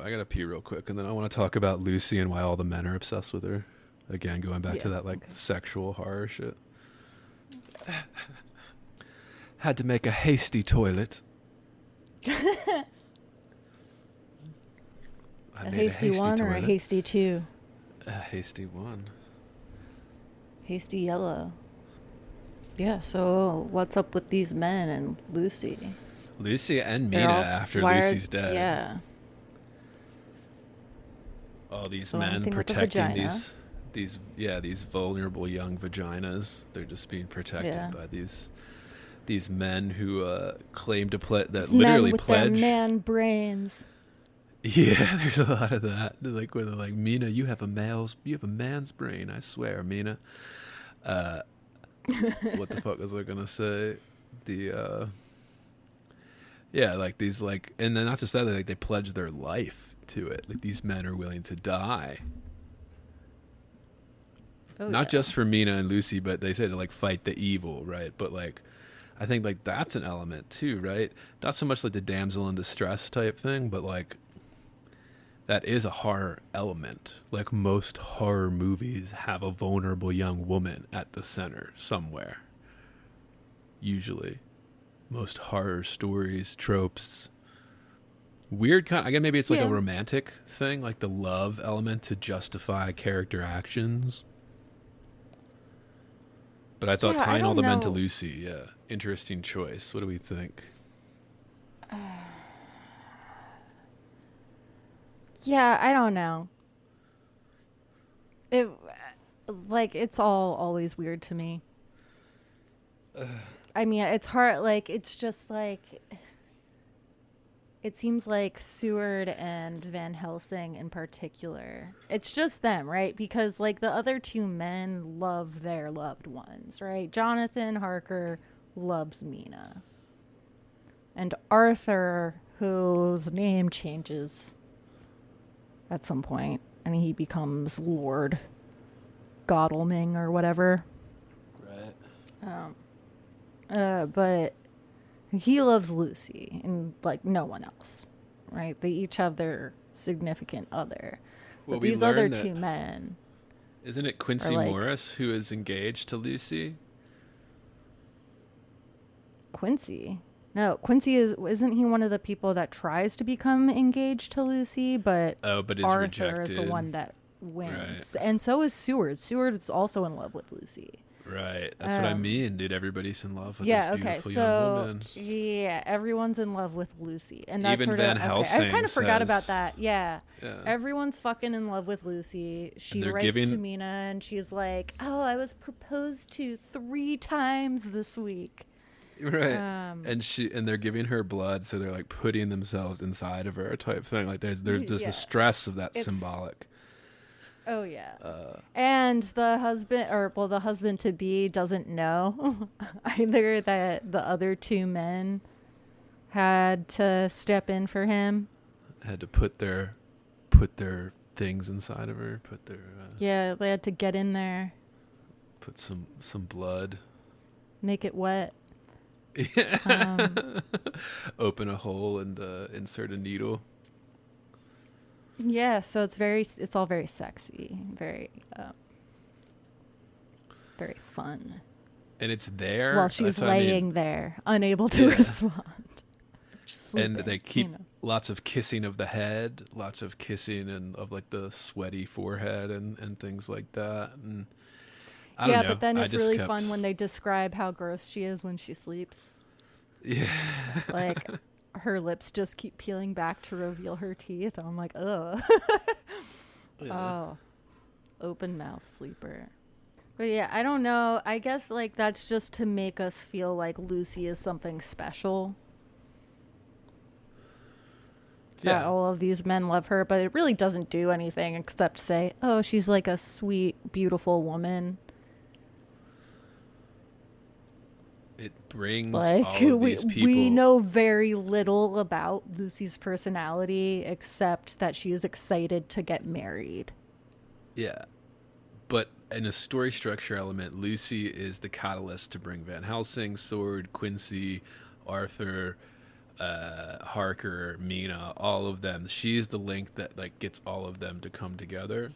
I gotta pee real quick, and then I want to talk about Lucy and why all the men are obsessed with her. Again, going back to Yeah. that like Okay. sexual horror shit. Had to make a hasty toilet. I A made hasty one or a toilet. hasty two? A hasty one. Hasty yellow. Yeah, so what's up with these men and Lucy? Lucy and They're Mina all after wired. Lucy's dead. Yeah. All these So men anything with the protecting vagina. these vulnerable young vaginas. They're just being protected Yeah. by these men who claim to that These literally men with pledge. their man brains. Yeah, there's a lot of that. Like where they're like, Mina, you have a man's brain. I swear, Mina. What the fuck was I gonna say? Yeah, like these and then not just that, they pledge their life to it. Like these men are willing to die. Oh, Not yeah. just for Mina and Lucy, but they say to like fight the evil, right? But like I think like that's an element too, right? Not so much like the damsel in distress type thing, but like that is a horror element. Like most horror movies have a vulnerable young woman at the center somewhere. Usually. Most horror stories, tropes. Weird kind, I guess maybe it's like Yeah. a romantic thing, like the love element to justify character actions. But I thought Yeah, I tying all don't the men to know. Lucy, yeah. Interesting choice. What do we think? Yeah, I don't know. It it's all always weird to me. I mean, it's hard. Like it's just like it seems like Seward and Van Helsing in particular. It's just them, right? Because like the other two men love their loved ones, right? Jonathan Harker loves Mina, and Arthur, whose name changes at some point, and he becomes Lord Godalming or whatever. Right. But he loves Lucy and like no one else, right? They each have their significant other. Well, But we these other learned that, two men isn't it are Quincy like Morris who is engaged to Lucy? Quincy. No, Quincy isn't he one of the people that tries to become engaged to Lucy, but Oh, but is Arthur rejected. is the one that wins. Right. And so is Seward. Seward is also in love with Lucy. Right. That's what I mean, dude. Everybody's in love with Yeah, this okay. beautiful young So, woman. yeah, everyone's in love with Lucy. And that's Even sort Van of okay. Helsing I kind of forgot about says- that. Yeah. Yeah. Everyone's fucking in love with Lucy. She they're writes to giving- Mina and she's like, "Oh, I was proposed to 3 times this week." Right. And they're giving her blood, so they're like putting themselves inside of her type thing. Like there's just Yeah. the stress of that It's- symbolic. Oh yeah. And the husband to be doesn't know either that the other two men had to step in for him. Had to put their things inside of her, put their Yeah, they had to get in there, put some blood. make it wet. Yeah. Open a hole and insert a needle. Yeah, so it's all very sexy, very very fun. And it's there While she's that's what I mean. laying there, unable to Yeah. respond. Just And sleeping, they keep you know. lots of kissing of the head, lots of kissing and of like the sweaty forehead and things like that. And I don't know. But then I it's just really kept- fun when they describe how gross she is when she sleeps. Yeah. Like her lips just keep peeling back to reveal her teeth. I'm like, ugh. Yeah. Oh, open mouth sleeper. But yeah, I don't know. I guess like that's just to make us feel like Lucy is something special. That Yeah. all of these men love her, but it really doesn't do anything except say, oh, she's like a sweet, beautiful woman. It brings Like all of we these people. we know very little about Lucy's personality except that she is excited to get married. Yeah. But in a story structure element, Lucy is the catalyst to bring Van Helsing, Sword, Quincy, Arthur, Harker, Mina, all of them. She's the link that like gets all of them to come together.